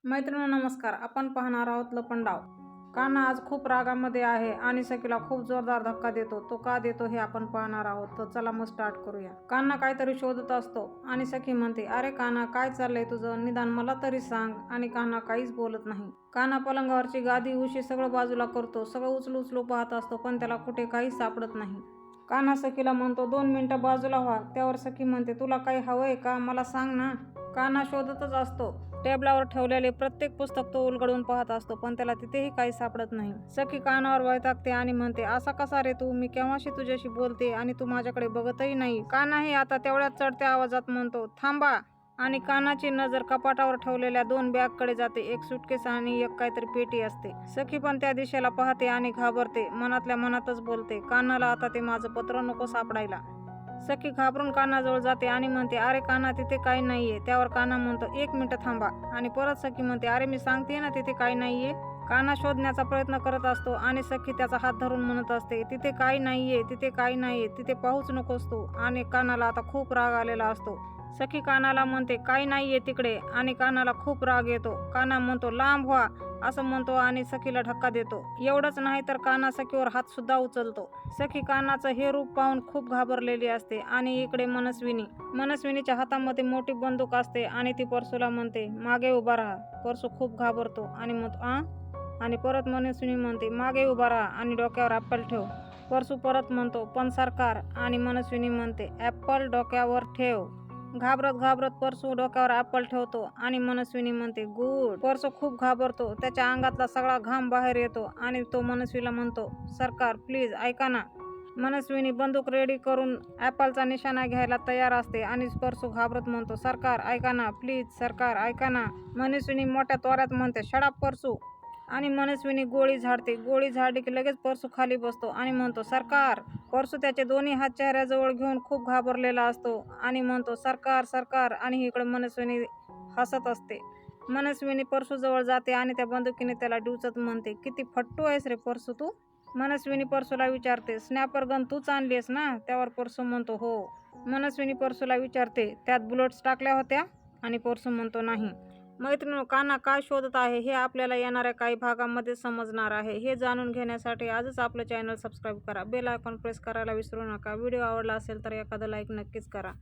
मैत्रिणींनो नमस्कार. आपण पाहणार आहोत लपंडाव. कान्हा आज खूप रागामध्ये आहे आणि सखीला खूप जोरदार धक्का देतो. तो का देतो हे आपण पाहणार आहोत. तर चला मग स्टार्ट करूया. कान्हा काहीतरी शोधत असतो आणि सखी म्हणते, अरे कान्हा, काय चाललंय तुझं? निदान मला तरी सांग. आणि कान्हा काहीच बोलत नाही. कान्हा पलंगावरची गादी उशी सगळं बाजूला करतो. सगळं उचलू उचलू पाहत असतो, पण त्याला कुठे काही सापडत नाही. कान्हा सखीला म्हणतो, 2 मिनिटं बाजूला व्हा. त्यावर सखी म्हणते, तुला काही हवंय का? मला सांग ना. कान्हा शोधतच असतो. टेबलावर ठेवलेले प्रत्येक पुस्तक तो उलगडून पाहत असतो, पण त्याला तिथेही काही सापडत नाही. सखी कानावर वैतागते आणि म्हणते, असा कसा रे तू? मी केव्हाशी तुझ्याशी बोलते आणि तू माझ्याकडे बघतही नाही. कान्हाही आता तेवढ्याच चढत्या आवाजात म्हणतो, थांबा. आणि कान्हाची नजर कपाटावर ठेवलेल्या 2 बॅगकडे जाते. एक सुटकेस आणि एक काहीतरी पेटी असते. सखी पण त्या दिशेला पाहते आणि घाबरते. मनातल्या मनातच बोलते, कान्हाला आता ते माझं पत्र नको सापडायला. सखी घाबरून कान्हाजवळ जाते आणि म्हणते, अरे कान्हा, तिथे काही नाहीये. त्यावर कान्हा म्हणतो, 1 मिनिट थांबा. आणि परत सखी म्हणते, अरे मी सांगते ना तिथे काही नाहीये. कान्हा शोधण्याचा प्रयत्न करत असतो आणि सखी त्याचा हात धरून म्हणत असते, तिथे काही नाहीये, तिथे काही नाहीये, तिथे पाहूच नकोस तू. आणि कान्हाला आता खूप राग आलेला असतो. सखी कान्हाला म्हणते, काही नाहीये तिकडे. आणि कान्हाला खूप राग येतो. कान्हा म्हणतो, लांब व्हा असं म्हणतो आणि सखीला धक्का देतो. एवढंच नाही तर कान्हा सखीवर हात सुद्धा उचलतो. सखी कान्हाचं हे रूप पाहून खूप घाबरलेली असते. आणि इकडे मनस्विनीच्या हातामध्ये मोठी बंदूक असते आणि ती परसूला म्हणते, मागे उभा राहा. परसू खूप घाबरतो आणि म्हणतो, आणि परत मनस्विनी म्हणते, मागे उभा राहा आणि डोक्यावर ॲपल ठेव. परसू परत म्हणतो, पण सरकार. आणि मनस्विनी म्हणते, ॲपल डोक्यावर ठेव. घाबरत घाबरत परसू डोक्यावर ॲपल ठेवतो आणि मनस्विनी म्हणते, गुड. परसू खूप घाबरतो. त्याच्या अंगातला सगळा घाम बाहेर येतो आणि तो मनस्वीला म्हणतो, सरकार प्लीज ऐका ना. मनस्विनी बंदूक रेडी करून ॲपलचा निशाणा घ्यायला तयार असते आणि परसू घाबरत म्हणतो, सरकार ऐका ना प्लीज, सरकार ऐका ना. मनस्विनी मोठ्या तोऱ्यात म्हणते, शडाप परसू. आणि मनस्विनी गोळी झाडते. गोळी झाडली की लगेच परसू खाली बसतो आणि म्हणतो, सरकार. परसू त्याचे दोन्ही हात चेहऱ्याजवळ घेऊन खूप घाबरलेला असतो आणि म्हणतो, सरकार सरकार. आणि इकडे मनस्विनी हसत असते. मनस्विनी परसूजवळ जाते आणि त्या बंदुकीने त्याला डिवचत म्हणते, किती फट्टू आहेस रे परसू तू. मनस्विनी परसूला विचारते, स्नॅपर गन तूच आणलीस ना? त्यावर परसू म्हणतो, हो. मनस्विनी परसूला विचारते, त्यात बुलेट्स टाकल्या होत्या? आणि परसू म्हणतो, नाही. मैत्रिणींनो, कान्हा काय शोधत आहे हे आपल्याला येणाऱ्या काही भागामध्ये समजणार आहे. हे जाणून घेण्यासाठी आजच आपलं चॅनल सबस्क्राईब करा. बेल आयकॉन प्रेस करायला विसरू नका. व्हिडिओ आवडला असेल तर एखादं लाईक नक्कीच करा.